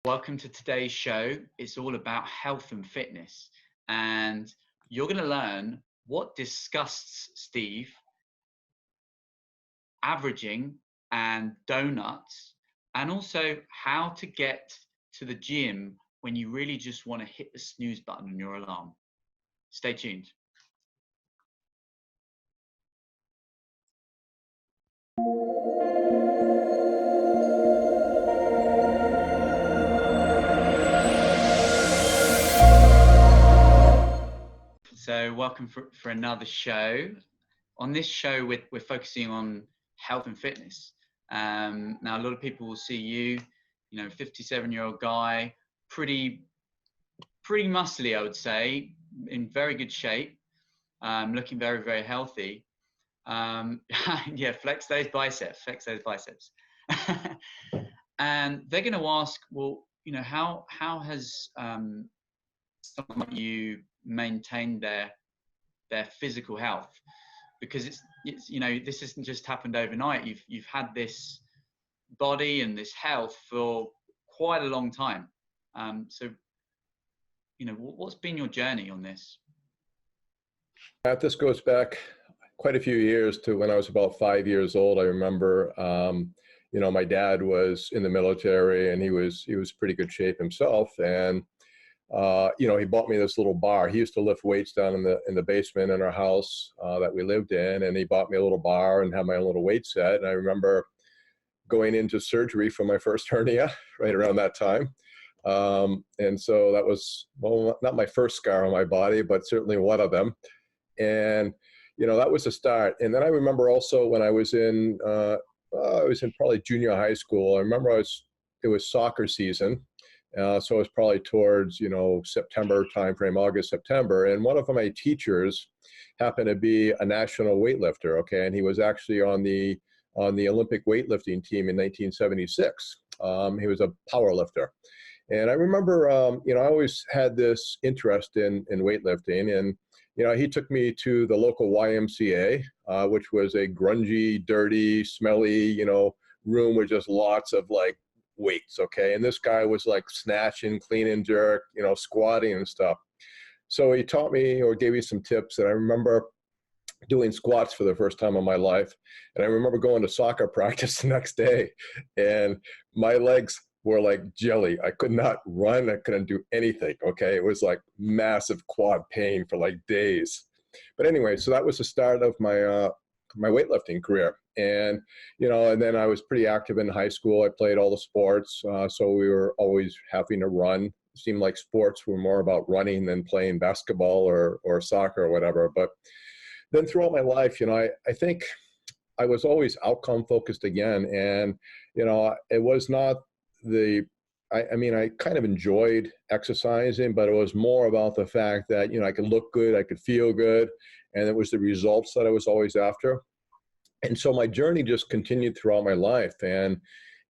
Welcome to today's show. It's all about health and fitness, and you're going to learn what disgusts Steve, averaging and donuts, and also how to get to the gym when you really just want to hit the snooze button on your alarm. Stay tuned. So welcome for another show. On this show, we're focusing on health and fitness. Now, a lot of people will see you, 57-year-old guy, pretty muscly, I would say, in very good shape, looking very, very healthy. Yeah, flex those biceps. And they're going to ask, well, how has someone like you maintained their physical health? Because it's this hasn't just happened overnight. You've had this body and this health for quite a long time. So what's been your journey on this? This goes back quite a few years to when I was about 5 years old. I remember, my dad was in the military and he was pretty good shape himself. And, he bought me this little bar. He used to lift weights down in the basement in our house that we lived in. And he bought me a little bar and had my own little weight set. And I remember going into surgery for my first hernia right around that time. And so that was, well, not my first scar on my body, but certainly one of them. And, that was the start. And then I remember also when I was in probably junior high school. I remember it was soccer season. So it was probably towards, September timeframe, August, September. And one of my teachers happened to be a national weightlifter. Okay. And he was actually on the Olympic weightlifting team in 1976. He was a power lifter. And I remember, I always had this interest in weightlifting. And he took me to the local YMCA, which was a grungy, dirty, smelly, room with just lots of like weights. Okay. And this guy was like snatching, clean and jerk, squatting and stuff. So he taught me or gave me some tips. And I remember doing squats for the first time in my life. And I remember going to soccer practice the next day and my legs were like jelly. I could not run. I couldn't do anything. Okay. It was like massive quad pain for like days. But anyway, so that was the start of my weightlifting career. And, and then I was pretty active in high school. I played all the sports. So we were always having to run. It seemed like sports were more about running than playing basketball or soccer or whatever. But then throughout my life, I think I was always outcome focused again. And, it was not I kind of enjoyed exercising, but it was more about the fact that, I could look good, I could feel good, and it was the results that I was always after. And so my journey just continued throughout my life, and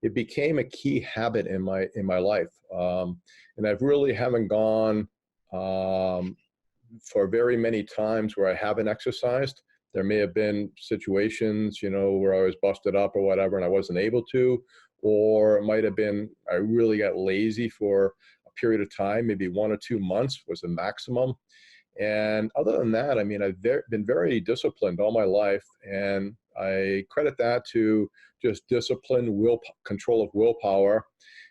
it became a key habit in my life. And I've really haven't gone for very many times where I haven't exercised. There may have been situations, where I was busted up or whatever, and I wasn't able to. Or it might have been, I really got lazy for a period of time, maybe 1 or 2 months was the maximum. And other than that, I've been very disciplined all my life. And I credit that to just discipline, control of willpower,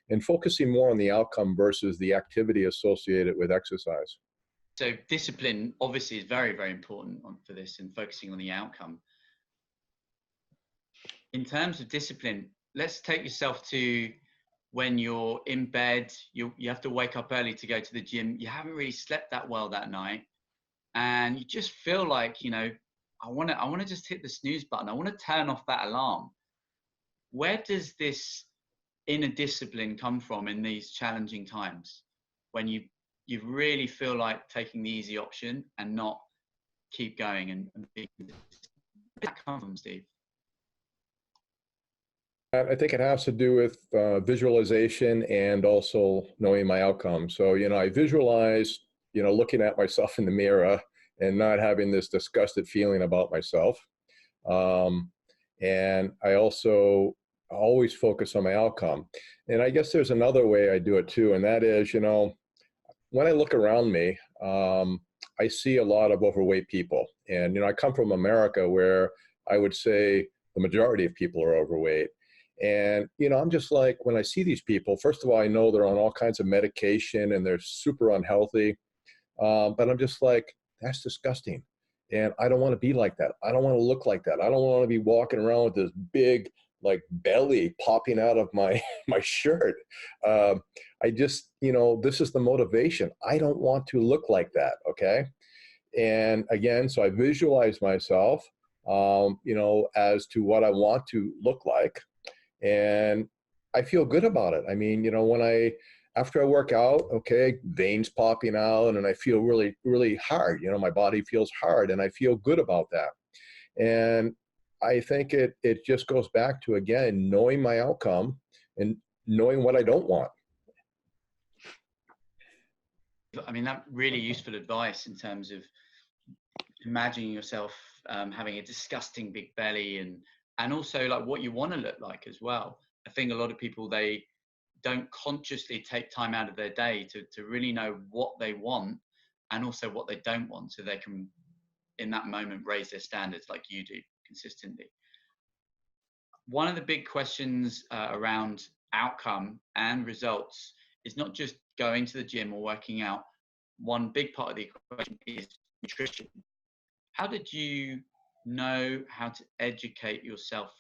and focusing more on the outcome versus the activity associated with exercise. So discipline obviously is very, very important for this and focusing on the outcome. In terms of discipline, let's take yourself to when you're in bed, you have to wake up early to go to the gym. You haven't really slept that well that night. And you just feel like, I want to just hit the snooze button. I want to turn off that alarm. Where does this inner discipline come from in these challenging times when you really feel like taking the easy option and not keep going and being, where does that come from, Steve? I think it has to do with visualization and also knowing my outcome. So, I visualize, looking at myself in the mirror and not having this disgusted feeling about myself. And I also always focus on my outcome. And I guess there's another way I do it too, and that is, when I look around me, I see a lot of overweight people. And, I come from America where I would say the majority of people are overweight. And, I'm just like, when I see these people, first of all, I know they're on all kinds of medication and they're super unhealthy. But I'm just like, that's disgusting. And I don't want to be like that. I don't want to look like that. I don't want to be walking around with this big, like, belly popping out of my my shirt. I just, this is the motivation. I don't want to look like that. Okay. And again, so I visualize myself, as to what I want to look like. And I feel good about it. I mean, after I work out, okay, veins popping out, and I feel really, really hard. My body feels hard, and I feel good about that. And I think it just goes back to, again, knowing my outcome and knowing what I don't want. I mean, that really useful advice in terms of imagining yourself having a disgusting big belly, and also like what you want to look like as well. I think a lot of people, they don't consciously take time out of their day to really know what they want and also what they don't want, so they can in that moment raise their standards like you do consistently. One of the big questions around outcome and results is not just going to the gym or working out. One big part of the equation is nutrition. How did you know how to educate yourself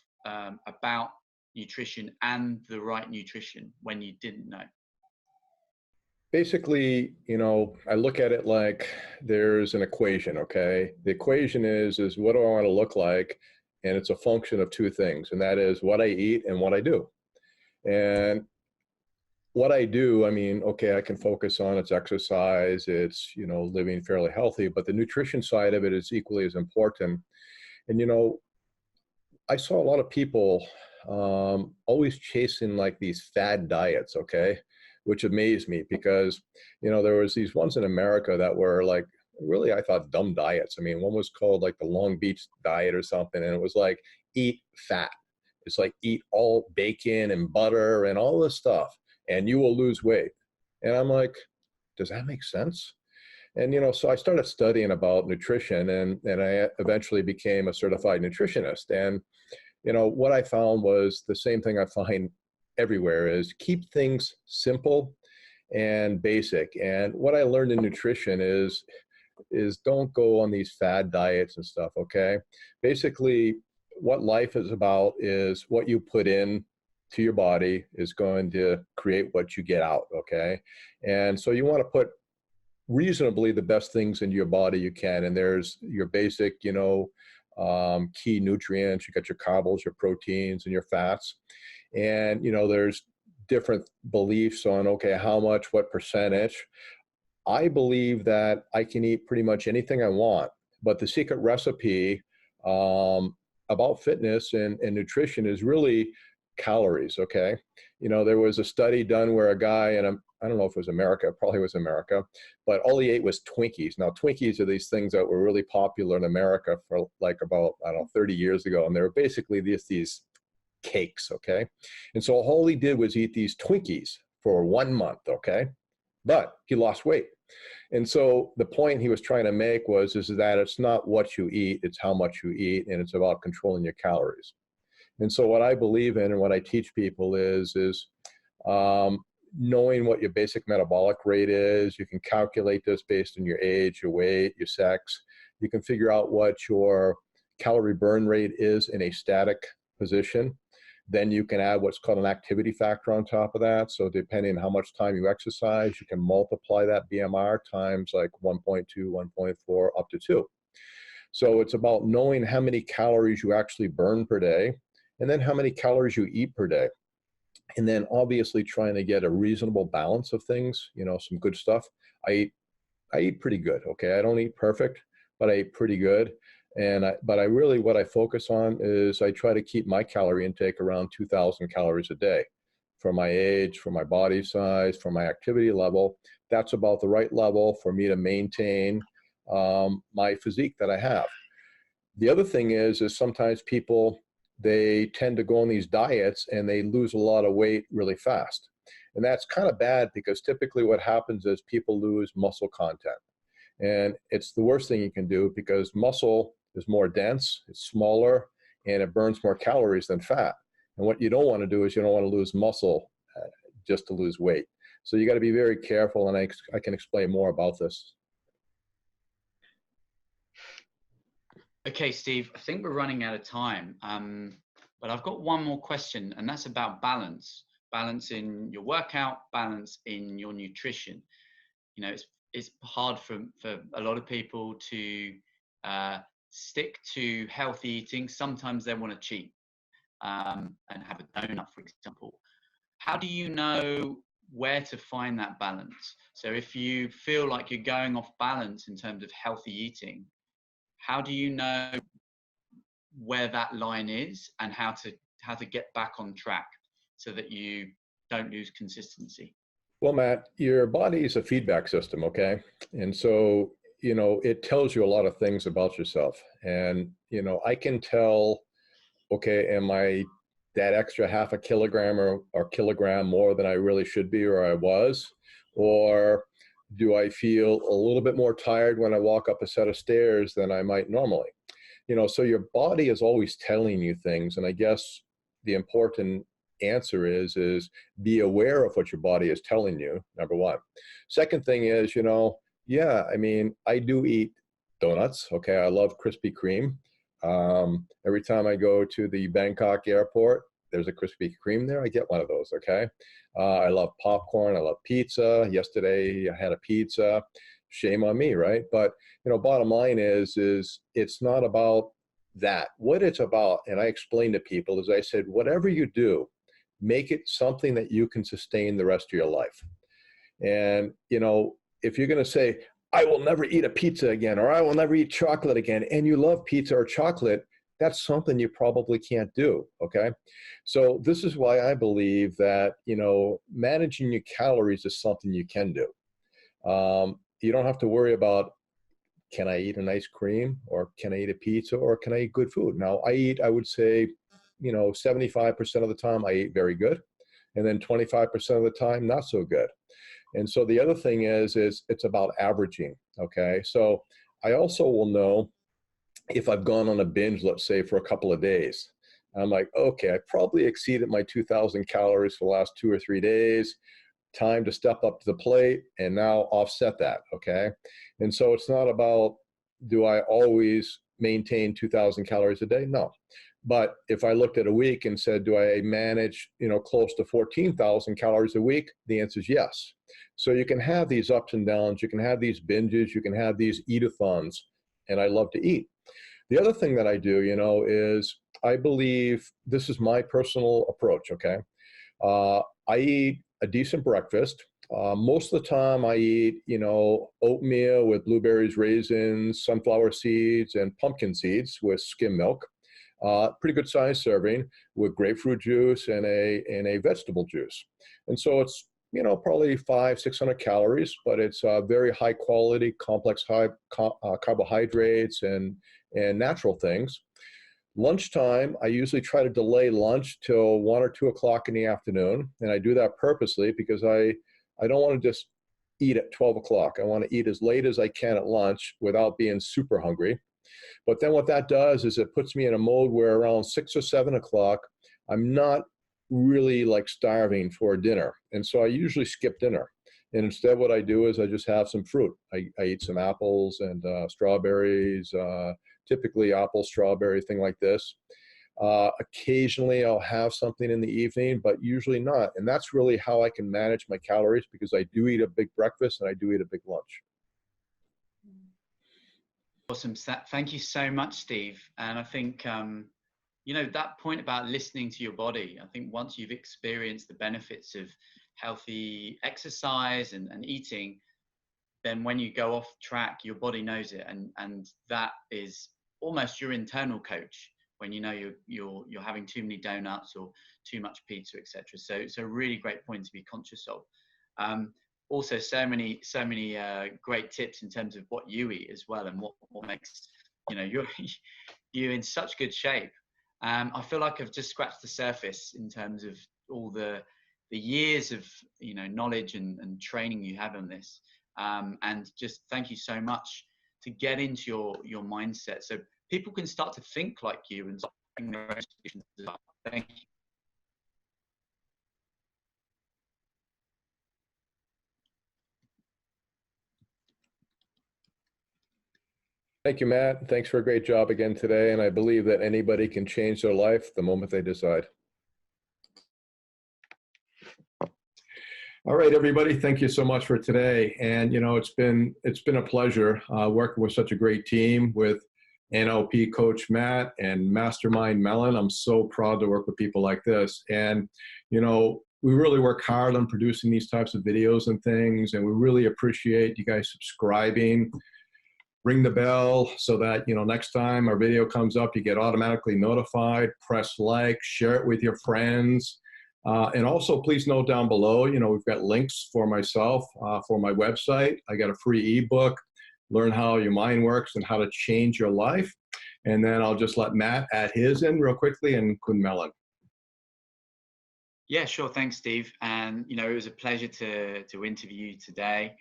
about nutrition and the right nutrition when you didn't know? Basically, I look at it like there's an equation, okay? The equation is what do I want to look like? And it's a function of two things, and that is what I eat and what I do. And what I do, I mean, okay, I can focus on its exercise, it's, living fairly healthy, but the nutrition side of it is equally as important. And, I saw a lot of people always chasing like these fad diets, okay, which amazed me because, there was these ones in America that were like, really, I thought, dumb diets. I mean, one was called like the Long Beach diet or something, and it was like, eat fat. It's like, eat all bacon and butter and all this stuff, and you will lose weight. And I'm like, does that make sense? And, so I started studying about nutrition, and I eventually became a certified nutritionist. And, what I found was the same thing I find everywhere is keep things simple and basic. And what I learned in nutrition is don't go on these fad diets and stuff, okay? Basically, what life is about is what you put in to your body is going to create what you get out, okay? And so you want to put reasonably the best things into your body you can. And there's your basic, key nutrients. You got your carbs, your proteins, and your fats. And, there's different beliefs on, okay, how much, what percentage. I believe that I can eat pretty much anything I want, but the secret recipe about fitness and nutrition is really calories, okay? There was a study done where a guy, and I don't know if it was America, it probably was America, but all he ate was Twinkies. Now, Twinkies are these things that were really popular in America for like about, I don't know, 30 years ago. And they were basically these cakes, okay? And so all he did was eat these Twinkies for 1 month, okay? But he lost weight. And so the point he was trying to make is that it's not what you eat, it's how much you eat, and it's about controlling your calories. And so what I believe in and what I teach people is knowing what your basic metabolic rate is. You can calculate this based on your age, your weight, your sex. You can figure out what your calorie burn rate is in a static position. Then you can add what's called an activity factor on top of that. So depending on how much time you exercise, you can multiply that BMR times like 1.2, 1.4, up to 2. So it's about knowing how many calories you actually burn per day, and then how many calories you eat per day. And then obviously trying to get a reasonable balance of things, some good stuff. I eat pretty good, okay? I don't eat perfect, but I eat pretty good. But what I focus on is I try to keep my calorie intake around 2,000 calories a day. For my age, for my body size, for my activity level, that's about the right level for me to maintain my physique that I have. The other thing is sometimes people they tend to go on these diets and they lose a lot of weight really fast. And that's kind of bad because typically what happens is people lose muscle content. And it's the worst thing you can do because muscle is more dense, it's smaller, and it burns more calories than fat. And what you don't want to do is you don't want to lose muscle just to lose weight. So you got to be very careful, and I can explain more about this. Okay, Steve, I think we're running out of time, but I've got one more question, and that's about balance. Balance in your workout, balance in your nutrition. You know, it's hard for a lot of people to stick to healthy eating. Sometimes they want to cheat and have a donut, for example. How do you know where to find that balance? So if you feel like you're going off balance in terms of healthy eating, how do you know where that line is and how to get back on track so that you don't lose consistency? Well, Matt, your body is a feedback system, okay? And so, it tells you a lot of things about yourself. And, I can tell, okay, am I that extra half a kilogram or kilogram more than I really should be or I was? Or do I feel a little bit more tired when I walk up a set of stairs than I might normally? So your body is always telling you things. And I guess the important answer is be aware of what your body is telling you, number one. Second thing is, yeah, I mean, I do eat donuts. Okay. I love Krispy Kreme. Every time I go to the Bangkok airport, there's a Krispy Kreme there. I get one of those. Okay. I love popcorn. I love pizza. Yesterday I had a pizza. Shame on me, right? But bottom line is it's not about that. What it's about, and I explain to people, is I said, whatever you do, make it something that you can sustain the rest of your life. And if you're going to say, I will never eat a pizza again, or I will never eat chocolate again, and you love pizza or chocolate, that's something you probably can't do. Okay. So this is why I believe that, managing your calories is something you can do. You don't have to worry about, can I eat an ice cream, or can I eat a pizza, or can I eat good food? Now I would say, 75% of the time I eat very good. And then 25% of the time, not so good. And so the other thing is it's about averaging. Okay. So I also will know if I've gone on a binge, let's say for a couple of days. I'm like, okay, I probably exceeded my 2,000 calories for the last 2 or 3 days. Time to step up to the plate and now offset that. Okay. And so it's not about, do I always maintain 2,000 calories a day? No. But if I looked at a week and said, do I manage, close to 14,000 calories a week? The answer is yes. So you can have these ups and downs. You can have these binges. You can have these eat-a-thons. And I love to eat. The other thing that I do, is I believe this is my personal approach. Okay. I eat a decent breakfast. Most of the time I eat, oatmeal with blueberries, raisins, sunflower seeds, and pumpkin seeds with skim milk. Pretty good size serving with grapefruit juice and a vegetable juice. And so it's, probably 500-600 calories, but it's very high quality, complex, high carbohydrates and natural things. Lunchtime, I usually try to delay lunch till 1 or 2 o'clock in the afternoon. And I do that purposely because I don't want to just eat at 12 o'clock. I want to eat as late as I can at lunch without being super hungry. But then what that does is it puts me in a mode where around 6 or 7 o'clock, I'm not really like starving for dinner. And so I usually skip dinner. And instead what I do is I just have some fruit. I eat some apples and strawberries, typically apple, strawberry, thing like this. Occasionally I'll have something in the evening, but usually not. And that's really how I can manage my calories, because I do eat a big breakfast and I do eat a big lunch. Awesome. Thank you so much, Steve. And I think, that point about listening to your body, I think once you've experienced the benefits of healthy exercise and eating, then when you go off track, your body knows it. And that is almost your internal coach when you're having too many donuts or too much pizza, etc. So it's a really great point to be conscious of. Also, so many great tips in terms of what you eat as well, and what makes you in such good shape. I feel like I've just scratched the surface in terms of all the years of knowledge and training you have on this. And just thank you so much to get into your mindset, so people can start to think like you and start making their own solutions as well. Thank you. Thank you, Matt. Thanks for a great job again today. And I believe that anybody can change their life the moment they decide. All right, everybody. Thank you so much for today. And it's been a pleasure working with such a great team with NLP coach Matt and Mastermind Melon. I'm so proud to work with people like this. And we really work hard on producing these types of videos and things, and we really appreciate you guys subscribing. Ring the bell so that next time our video comes up, you get automatically notified. Press like, share it with your friends. And also, please note down below, we've got links for myself, for my website. I got a free ebook, Learn How Your Mind Works and How to Change Your Life. And then I'll just let Matt add his in real quickly, and Kun Melon. Yeah, sure. Thanks, Steve. And, it was a pleasure to interview you today.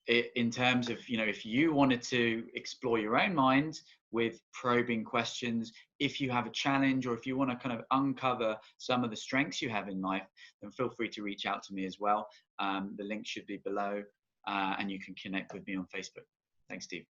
In terms of, if you wanted to explore your own mind with probing questions, if you have a challenge, or if you want to kind of uncover some of the strengths you have in life, then feel free to reach out to me as well. The link should be below, and you can connect with me on Facebook. Thanks, Steve.